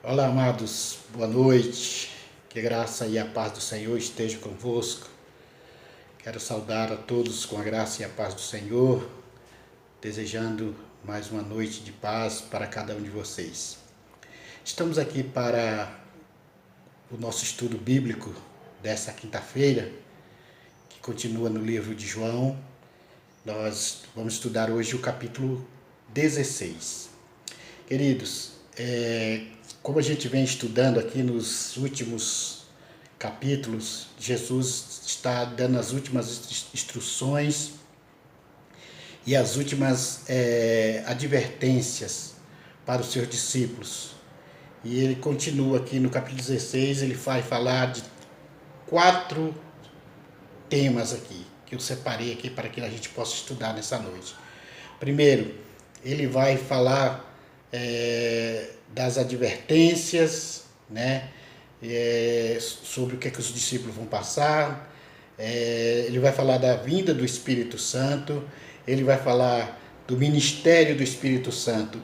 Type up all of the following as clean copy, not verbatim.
Olá, amados, boa noite. Que a graça e a paz do Senhor estejam convosco. Quero saudar a todos com a graça e a paz do Senhor, desejando mais uma noite de paz para cada um de vocês. Estamos aqui para o nosso estudo bíblico dessa quinta-feira, que continua no livro de João. Nós vamos estudar hoje o capítulo 16. Queridos, como a gente vem estudando aqui nos últimos capítulos, Jesus está dando as últimas instruções e as últimas advertências para os seus discípulos. E ele continua aqui no capítulo 16, ele vai falar de 4 temas aqui, que eu separei aqui para que a gente possa estudar nessa noite. Primeiro, ele vai falar das advertências, né? Sobre o que os discípulos vão passar. Ele vai falar da vinda do Espírito Santo, ele vai falar do ministério do Espírito Santo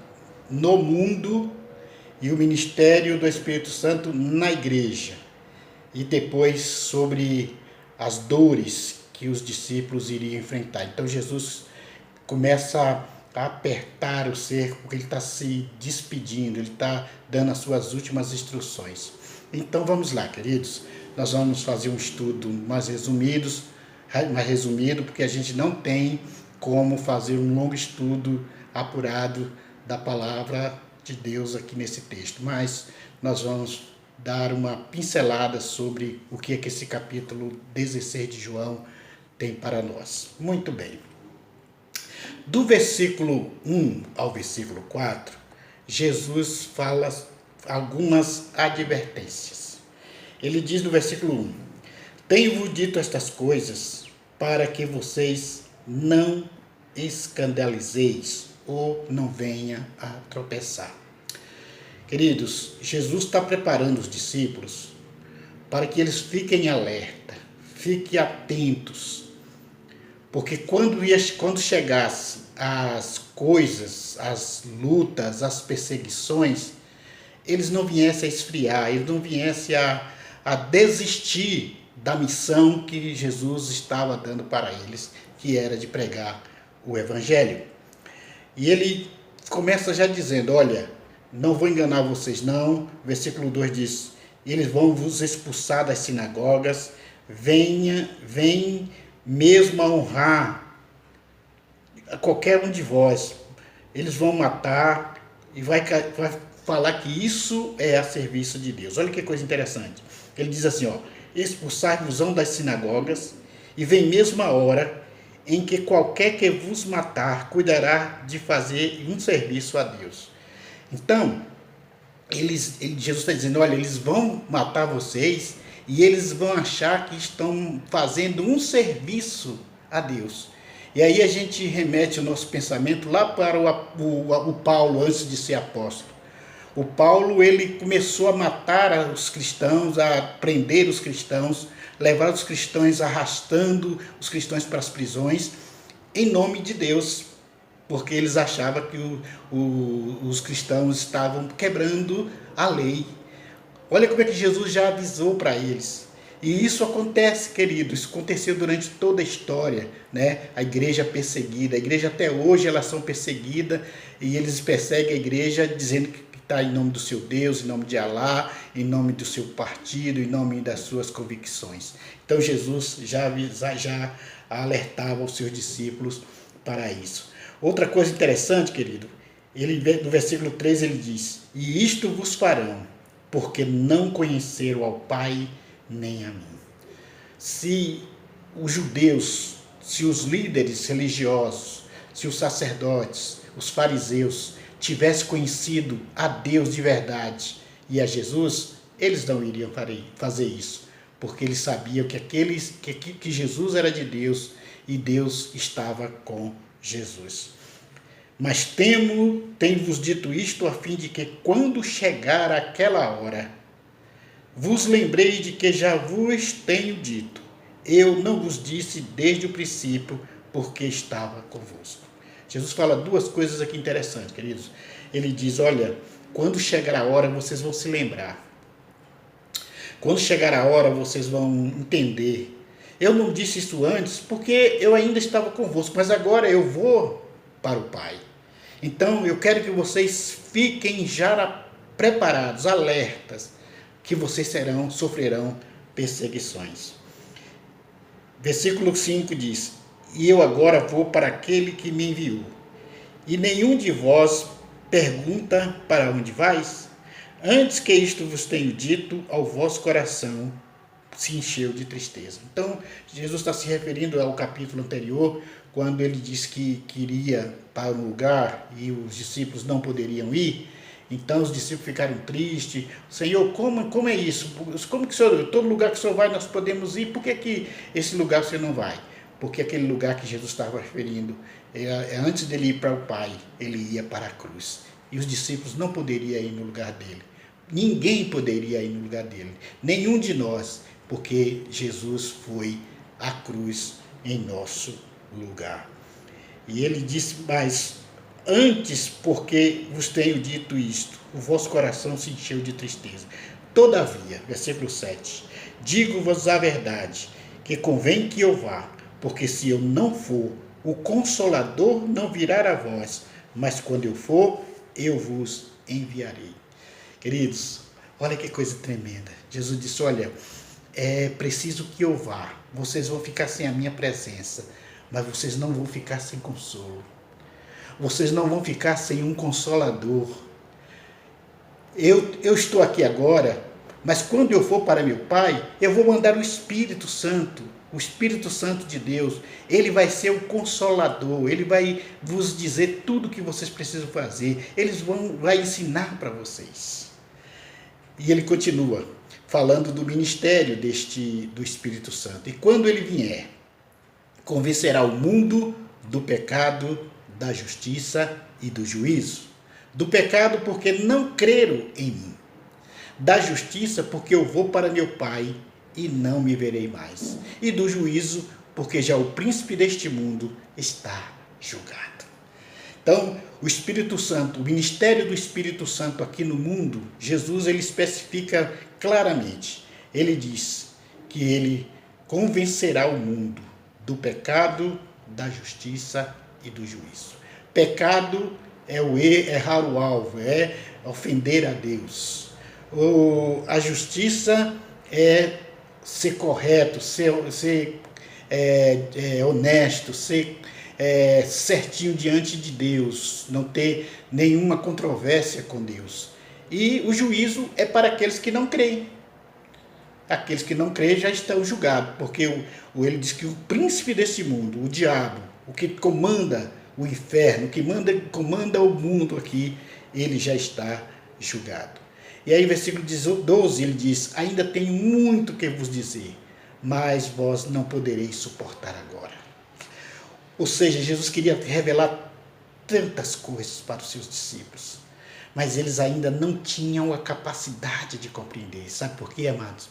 no mundo e o ministério do Espírito Santo na igreja. E depois sobre as dores que os discípulos iriam enfrentar. Então Jesus começa a apertar o cerco, porque ele está se despedindo, ele está dando as suas últimas instruções. Então vamos lá, queridos, nós vamos fazer um estudo mais resumido, porque a gente não tem como fazer um longo estudo apurado da palavra de Deus aqui nesse texto, mas nós vamos dar uma pincelada sobre o que esse capítulo 16 de João tem para nós. Muito bem. Do versículo 1 ao versículo 4, Jesus fala algumas advertências. Ele diz no versículo 1: Tenho-vos dito estas coisas para que vocês não escandalizeis ou não venha a tropeçar. Queridos, Jesus está preparando os discípulos para que eles fiquem alerta, fiquem atentos, porque quando chegasse as coisas, as lutas, as perseguições, eles não viessem a esfriar, eles não viessem a desistir da missão que Jesus estava dando para eles, que era de pregar o Evangelho. E ele começa já dizendo: olha, não vou enganar vocês não. Versículo 2 diz: eles vão vos expulsar das sinagogas, vem mesmo a honrar a qualquer um de vós. Eles vão matar e vai falar que isso é a serviço de Deus. Olha que coisa interessante. Ele diz assim, ó: expulsar-vos-ão das sinagogas, e vem mesmo a hora em que qualquer que vos matar cuidará de fazer um serviço a Deus. Então, Jesus está dizendo: olha, eles vão matar vocês e eles vão achar que estão fazendo um serviço a Deus. E aí a gente remete o nosso pensamento lá para o Paulo, antes de ser apóstolo. O Paulo, ele começou a matar os cristãos, a prender os cristãos, levar os cristãos, arrastando os cristãos para as prisões, em nome de Deus, porque eles achavam que os cristãos estavam quebrando a lei. Olha como é que Jesus já avisou para eles. E isso acontece, queridos, isso aconteceu durante toda a história, né? A igreja perseguida, a igreja até hoje elas são perseguidas e eles perseguem a igreja dizendo que está em nome do seu Deus, em nome de Alá, em nome do seu partido, em nome das suas convicções. Então Jesus já alertava os seus discípulos para isso. Outra coisa interessante, querido, no versículo 3 ele diz: e isto vos farão, porque não conheceram ao Pai nem a mim. Se os judeus, se os líderes religiosos, se os sacerdotes, os fariseus tivessem conhecido a Deus de verdade e a Jesus, eles não iriam fazer isso, porque eles sabiam que Jesus era de Deus e Deus estava com Jesus. Mas tenho-vos dito isto a fim de que, quando chegar aquela hora, vos lembrei de que já vos tenho dito. Eu não vos disse desde o princípio, porque estava convosco. Jesus fala 2 coisas aqui interessantes, queridos. Ele diz: olha, Quando chegar a hora, vocês vão se lembrar. Quando chegar a hora, vocês vão entender. Eu não disse isso antes porque eu ainda estava convosco, mas agora eu vou para o Pai. Então eu quero que vocês fiquem já preparados, alertas, que vocês sofrerão perseguições. Versículo 5 diz: E eu agora vou para aquele que me enviou. E nenhum de vós pergunta: para onde vais? Antes que isto vos tenho dito, ao vosso coração se encheu de tristeza. Então, Jesus está se referindo ao capítulo anterior, quando ele disse que queria para um lugar e os discípulos não poderiam ir. Então os discípulos ficaram tristes. Senhor, como é isso? Como que o Senhor, todo lugar que o Senhor vai nós podemos ir, por que esse lugar você não vai? Porque aquele lugar que Jesus estava referindo, antes dele ir para o Pai, ele ia para a cruz. E os discípulos não poderiam ir no lugar dele. Ninguém poderia ir no lugar dele. Nenhum de nós, porque Jesus foi à cruz em nosso lugar. E ele disse, mas antes, porque vos tenho dito isto, o vosso coração se encheu de tristeza. Todavia, versículo 7, digo-vos a verdade, que convém que eu vá, porque se eu não for, o Consolador não virá a vós, mas quando eu for, eu vos enviarei. Queridos, olha que coisa tremenda. Jesus disse, olha, é preciso que eu vá, vocês vão ficar sem a minha presença, mas vocês não vão ficar sem consolo. Vocês não vão ficar sem um Consolador. Eu estou aqui agora, mas quando eu for para meu Pai, eu vou mandar o Espírito Santo de Deus. Ele vai ser o Consolador, ele vai vos dizer tudo o que vocês precisam fazer, vai ensinar para vocês. E ele continua falando do ministério do Espírito Santo. E quando ele vier, convencerá o mundo do pecado, da justiça e do juízo. Do pecado, porque não creram em mim. Da justiça, porque eu vou para meu Pai e não me verei mais. E do juízo, porque já o príncipe deste mundo está julgado. Então, o Espírito Santo, o ministério do Espírito Santo aqui no mundo, Jesus ele especifica claramente. Ele diz que ele convencerá o mundo do pecado, da justiça e do juízo. Pecado é errar o alvo, é ofender a Deus. A justiça é ser correto, ser honesto, ser certinho diante de Deus, não ter nenhuma controvérsia com Deus. E o juízo é para aqueles que não creem. Aqueles que não creem já estão julgados, porque ele diz que o príncipe desse mundo, o diabo, o que comanda o inferno, o que comanda o mundo aqui, ele já está julgado. E aí, versículo 12, ele diz, ainda tenho muito que vos dizer, mas vós não podereis suportar agora. Ou seja, Jesus queria revelar tantas coisas para os seus discípulos, mas eles ainda não tinham a capacidade de compreender. Sabe por quê, amados?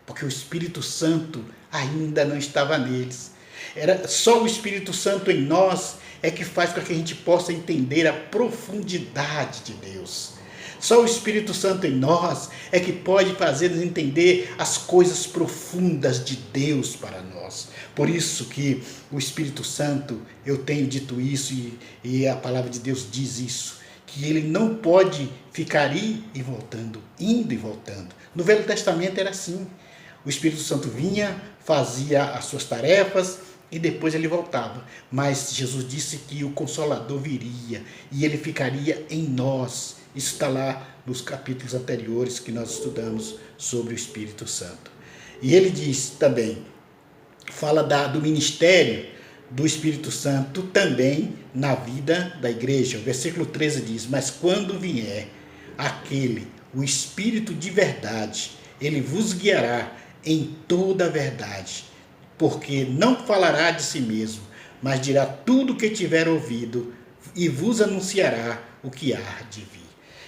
Porque o Espírito Santo ainda não estava neles. Era só o Espírito Santo em nós é que faz com que a gente possa entender a profundidade de Deus. Só o Espírito Santo em nós é que pode fazer-nos entender as coisas profundas de Deus para nós. Por isso que o Espírito Santo, eu tenho dito isso e a palavra de Deus diz isso, que ele não pode ficar indo e voltando. No Velho Testamento era assim. O Espírito Santo vinha, fazia as suas tarefas e depois ele voltava. Mas Jesus disse que o Consolador viria e ele ficaria em nós. Isso está lá nos capítulos anteriores que nós estudamos sobre o Espírito Santo. E ele diz também, fala do ministério do Espírito Santo também na vida da igreja. O versículo 13 diz, mas quando vier aquele, o Espírito de verdade, ele vos guiará em toda a verdade, porque não falará de si mesmo, mas dirá tudo o que tiver ouvido e vos anunciará o que há de vir.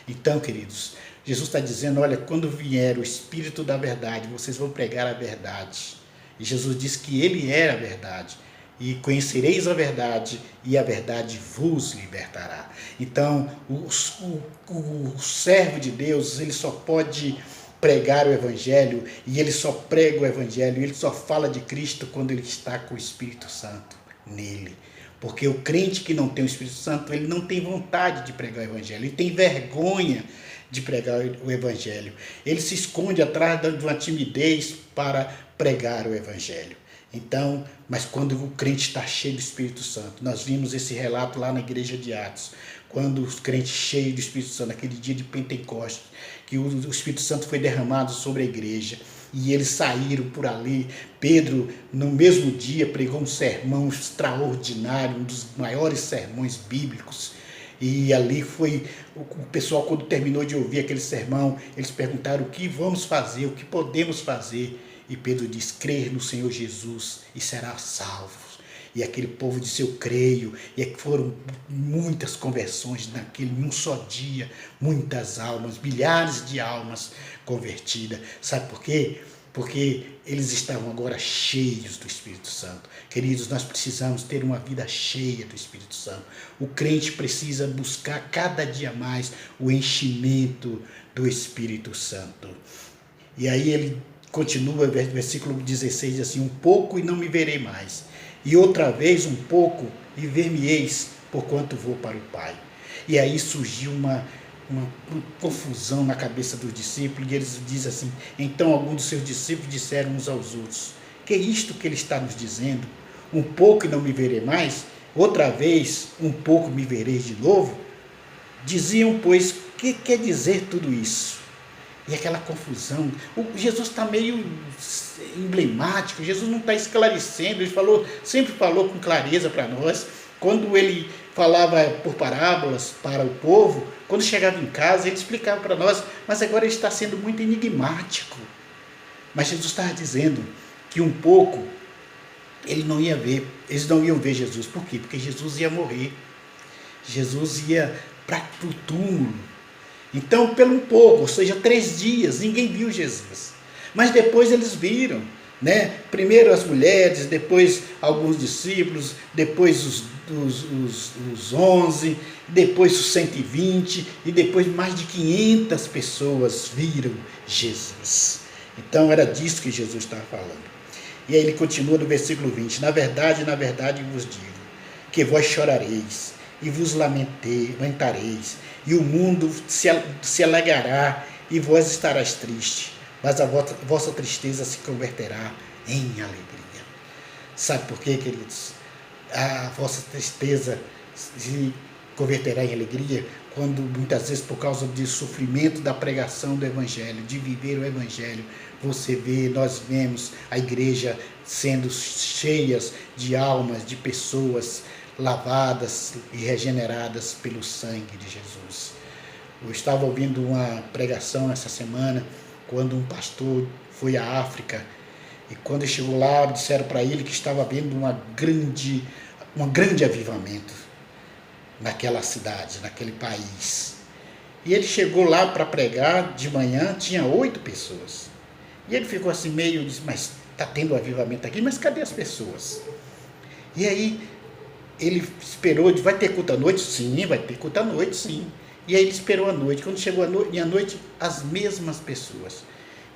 Então, queridos, Jesus está dizendo, olha, quando vier o Espírito da verdade, vocês vão pregar a verdade. E Jesus disse que ele era a verdade. e conhecereis a verdade, e a verdade vos libertará. Então, o servo de Deus, ele só pode pregar o Evangelho, e ele só prega o Evangelho, ele só fala de Cristo quando ele está com o Espírito Santo nele. Porque o crente que não tem o Espírito Santo, ele não tem vontade de pregar o Evangelho, ele tem vergonha de pregar o Evangelho. Ele se esconde atrás de uma timidez para pregar o Evangelho. Então, mas quando o crente está cheio do Espírito Santo, nós vimos esse relato lá na igreja de Atos, quando os crentes cheios do Espírito Santo, naquele dia de Pentecostes, que o Espírito Santo foi derramado sobre a igreja, e eles saíram por ali. Pedro, no mesmo dia, pregou um sermão extraordinário, um dos maiores sermões bíblicos. E ali foi, o pessoal, quando terminou de ouvir aquele sermão, eles perguntaram o que vamos fazer, o que podemos fazer. E Pedro diz, crer no Senhor Jesus e será salvo. E aquele povo disse, eu creio. E foram muitas conversões em um só dia, muitas almas, milhares de almas convertidas. Sabe por quê? Porque eles estavam agora cheios do Espírito Santo. Queridos, nós precisamos ter uma vida cheia do Espírito Santo. O crente precisa buscar cada dia mais o enchimento do Espírito Santo. E aí ele continua, versículo 16, assim, um pouco e não me verei mais. E outra vez um pouco e ver-me-eis, porquanto vou para o Pai. E aí surgiu uma confusão na cabeça dos discípulos, e eles dizem assim, então alguns dos seus discípulos disseram uns aos outros, que é isto que ele está nos dizendo? Um pouco e não me verei mais, outra vez um pouco me vereis de novo? Diziam, pois, o que quer dizer tudo isso? E aquela confusão, Jesus está meio emblemático, Jesus não está esclarecendo, ele sempre falou com clareza para nós, quando ele falava por parábolas para o povo, quando chegava em casa ele explicava para nós, mas agora ele está sendo muito enigmático. Mas Jesus estava dizendo que um pouco eles não iam ver Jesus, por quê? Porque Jesus ia morrer, Jesus ia para o túmulo. Então, pelo um pouco, ou seja, 3 dias, ninguém viu Jesus. Mas depois eles viram, né? Primeiro as mulheres, depois alguns discípulos, depois os 11, depois os 120, e depois mais de 500 pessoas viram Jesus. Então, era disso que Jesus estava falando. E aí ele continua no versículo 20, na verdade vos digo, que vós chorareis, e vos lamentareis, e o mundo se alegrará, e vós estarás triste, mas a vossa tristeza se converterá em alegria. Sabe por quê, queridos? A vossa tristeza se converterá em alegria quando muitas vezes por causa do sofrimento da pregação do Evangelho, de viver o Evangelho, nós vemos a igreja sendo cheias de almas, de pessoas lavadas e regeneradas pelo sangue de Jesus. Eu estava ouvindo uma pregação essa semana, quando um pastor foi à África, e quando ele chegou lá, disseram para ele que estava havendo um grande avivamento naquela cidade, naquele país. E ele chegou lá para pregar, de manhã tinha 8 pessoas. E ele ficou assim meio, disse, mas está tendo avivamento aqui, mas cadê as pessoas? E aí ele esperou, disse, vai ter culto à noite? Sim, vai ter culto à noite, sim. E aí ele esperou a noite. Quando chegou a noite, as mesmas pessoas.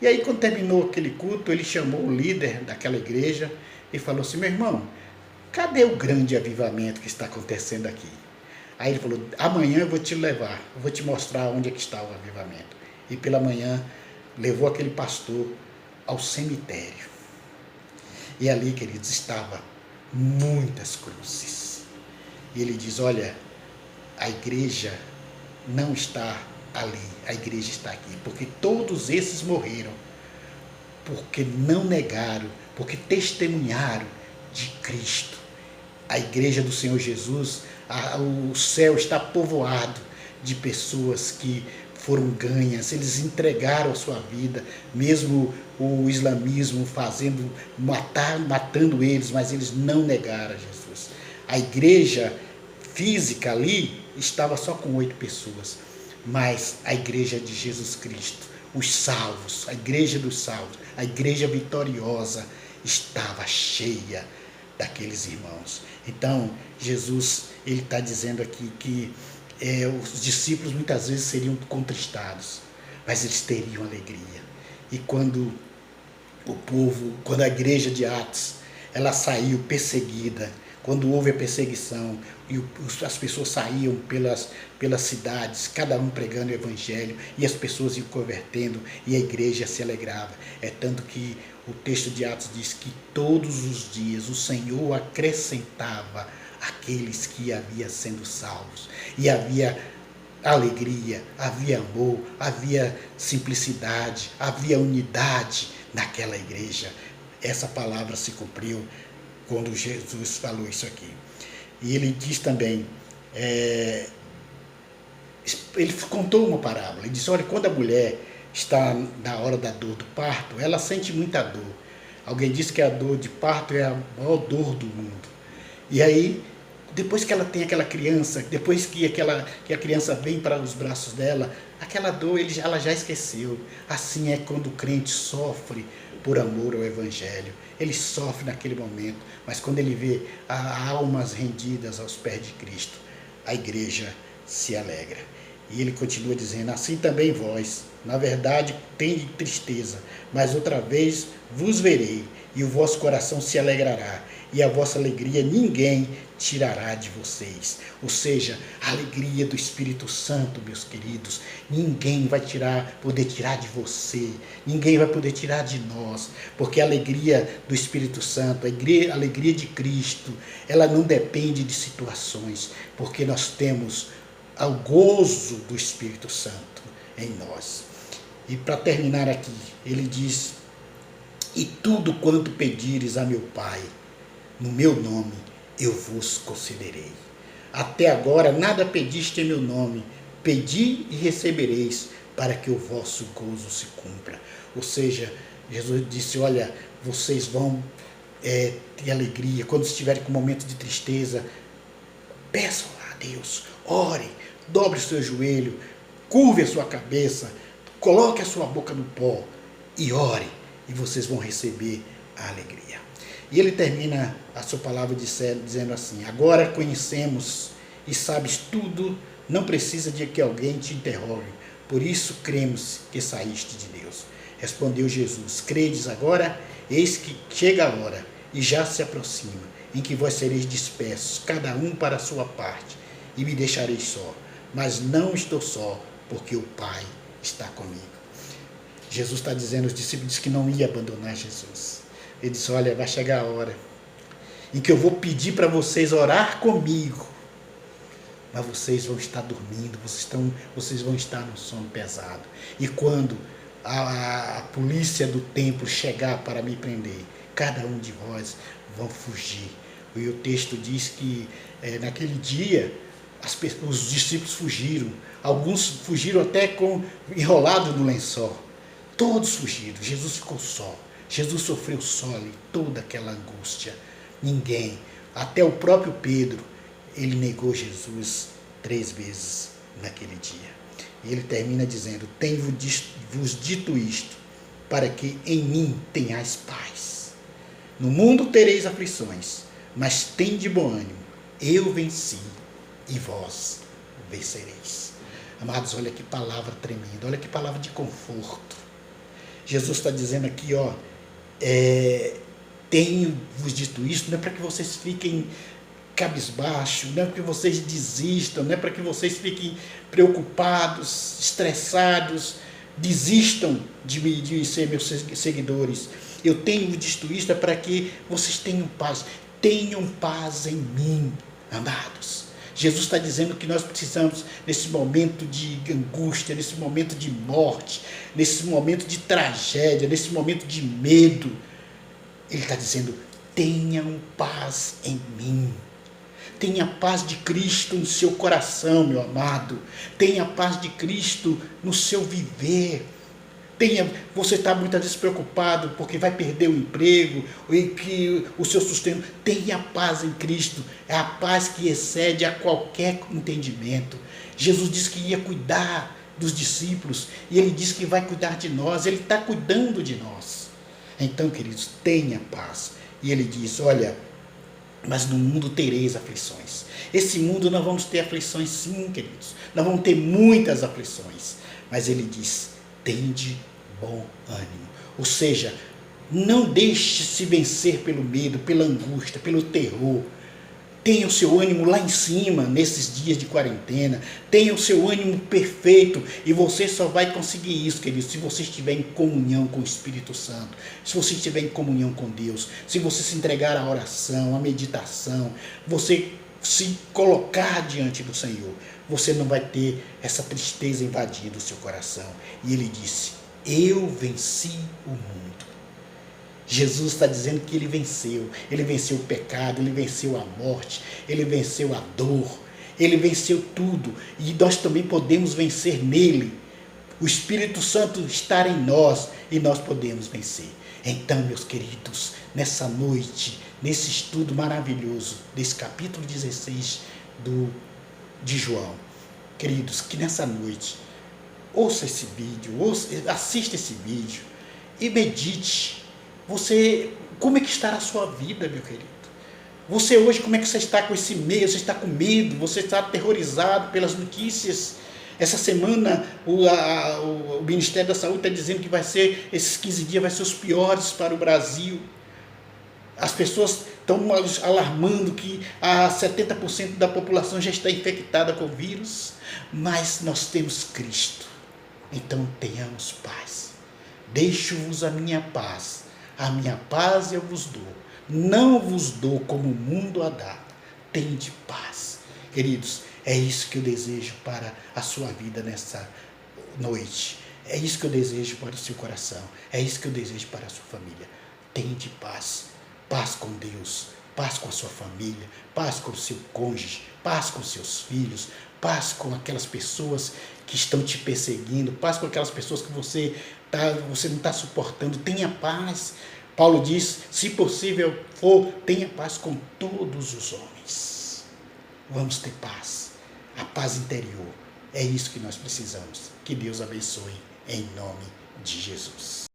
E aí quando terminou aquele culto, ele chamou o líder daquela igreja e falou assim, meu irmão, cadê o grande avivamento que está acontecendo aqui? Aí ele falou, amanhã eu vou te levar, eu vou te mostrar onde é que está o avivamento. E pela manhã levou aquele pastor ao cemitério. E ali, queridos, estava muitas cruzes. E ele diz, olha, a igreja não está ali, a igreja está aqui, porque todos esses morreram, porque não negaram, porque testemunharam de Cristo. A igreja do Senhor Jesus, o céu está povoado de pessoas que foram ganhas, eles entregaram a sua vida, mesmo o islamismo matando eles, mas eles não negaram a Jesus. A igreja física ali estava só com 8 pessoas, mas a igreja de Jesus Cristo, os salvos, a igreja dos salvos, a igreja vitoriosa, estava cheia daqueles irmãos. Então, Jesus, ele está dizendo aqui que os discípulos muitas vezes seriam contristados, mas eles teriam alegria. E quando quando a igreja de Atos, ela saiu perseguida, quando houve a perseguição e as pessoas saíam pelas cidades, cada um pregando o evangelho, e as pessoas iam convertendo e a igreja se alegrava. É tanto que o texto de Atos diz que todos os dias o Senhor acrescentava aqueles que haviam sendo salvos, e havia alegria, havia amor, havia simplicidade, havia unidade naquela igreja. Essa palavra se cumpriu quando Jesus falou isso aqui. E ele diz também, ele contou uma parábola, ele disse, olha, quando a mulher está na hora da dor do parto, ela sente muita dor. Alguém disse que a dor de parto é a maior dor do mundo. E aí, depois que ela tem aquela criança, depois que a criança vem para os braços dela, aquela dor ela já esqueceu. Assim é quando o crente sofre por amor ao Evangelho. Ele sofre naquele momento, mas quando ele vê almas rendidas aos pés de Cristo, a igreja se alegra. E ele continua dizendo, assim também vós, na verdade, tende tristeza, mas outra vez vos verei, e o vosso coração se alegrará, e a vossa alegria ninguém tirará de vocês. Ou seja, a alegria do Espírito Santo, meus queridos, ninguém vai poder tirar de você, ninguém vai poder tirar de nós, porque a alegria do Espírito Santo, a alegria de Cristo, ela não depende de situações, porque nós temos o gozo do Espírito Santo em nós. E para terminar aqui, ele diz, e tudo quanto pedires a meu Pai, no meu nome, eu vos concederei. Até agora nada pediste em meu nome, pedi e recebereis, para que o vosso gozo se cumpra. Ou seja, Jesus disse, olha, vocês vão ter alegria, quando estiverem com um momento de tristeza, peçam a Deus, ore, dobre o seu joelho, curve a sua cabeça, coloque a sua boca no pó e ore, e vocês vão receber a alegria. E ele termina a sua palavra dizendo assim, agora conhecemos e sabes tudo, não precisa de que alguém te interrogue, por isso cremos que saíste de Deus. Respondeu Jesus, credes agora? Eis que chega a hora, e já se aproxima, em que vós sereis dispersos, cada um para a sua parte, e me deixareis só. Mas não estou só, porque o Pai está comigo. Jesus está dizendo aos discípulos que não ia abandonar Jesus. Ele disse, olha, vai chegar a hora em que eu vou pedir para vocês orar comigo, mas vocês vão estar dormindo, vocês vão estar no sono pesado. E quando a polícia do templo chegar para me prender, cada um de vós vão fugir. E o texto diz que naquele dia os discípulos fugiram, alguns fugiram até enrolados no lençol, todos fugiram, Jesus ficou só. Jesus sofreu só ali toda aquela angústia. Ninguém, até o próprio Pedro, ele negou Jesus 3 vezes naquele dia. E ele termina dizendo, tenho-vos dito isto, para que em mim tenhais paz. No mundo tereis aflições, mas tende bom ânimo, eu venci e vós vencereis. Amados, olha que palavra tremenda, olha que palavra de conforto. Jesus está dizendo aqui, ó, tenho-vos dito isso, não é para que vocês fiquem cabisbaixo, não é para que vocês desistam, não é para que vocês fiquem preocupados, estressados, desistam de ser meus seguidores. Eu tenho dito isso é para que vocês tenham paz em mim, amados. Jesus está dizendo que nós precisamos, nesse momento de angústia, nesse momento de morte, nesse momento de tragédia, nesse momento de medo, ele está dizendo, tenham paz em mim. Tenha a paz de Cristo no seu coração, meu amado. Tenha a paz de Cristo no seu viver. Você está muitas vezes preocupado porque vai perder o emprego, e que o seu sustento. Tenha paz em Cristo. É a paz que excede a qualquer entendimento. Jesus disse que ia cuidar dos discípulos, e ele disse que vai cuidar de nós. Ele está cuidando de nós. Então, queridos, tenha paz. E ele diz, olha, mas no mundo tereis aflições. Esse mundo nós vamos ter aflições sim, queridos. Nós vamos ter muitas aflições. Mas ele diz, tende bom ânimo. Ou seja, não deixe se vencer pelo medo, pela angústia, pelo terror. Tenha o seu ânimo lá em cima, nesses dias de quarentena. Tenha o seu ânimo perfeito. E você só vai conseguir isso, querido, se você estiver em comunhão com o Espírito Santo. Se você estiver em comunhão com Deus. Se você se entregar à oração, à meditação. Você se colocar diante do Senhor. Você não vai ter essa tristeza invadindo o seu coração. E ele disse, eu venci o mundo. Jesus está dizendo que ele venceu o pecado, ele venceu a morte, ele venceu a dor, ele venceu tudo, e nós também podemos vencer nele. O Espírito Santo está em nós e nós podemos vencer. Então, meus queridos, nessa noite, nesse estudo maravilhoso desse capítulo 16 de João, queridos, que nessa noite ouça esse vídeo, assista esse vídeo e medite. Como é que está a sua vida, meu querido? Você hoje, como é que você está com esse medo? Você está com medo? Você está aterrorizado pelas notícias? Essa semana o Ministério da Saúde está dizendo que esses 15 dias vai ser os piores para o Brasil. As pessoas estão alarmando que 70% da população já está infectada com o vírus, mas nós temos Cristo. Então tenhamos paz. Deixo-vos a minha paz eu vos dou. Não vos dou como o mundo a dá. Tende paz. Queridos, é isso que eu desejo para a sua vida nessa noite. É isso que eu desejo para o seu coração. É isso que eu desejo para a sua família. Tende paz. Paz com Deus. Paz com a sua família. Paz com o seu cônjuge. Paz com seus filhos. Paz com aquelas pessoas que estão te perseguindo. Paz com aquelas pessoas que você não está suportando. Tenha paz. Paulo diz, se possível for, tenha paz com todos os homens. Vamos ter paz. A paz interior. É isso que nós precisamos. Que Deus abençoe em nome de Jesus.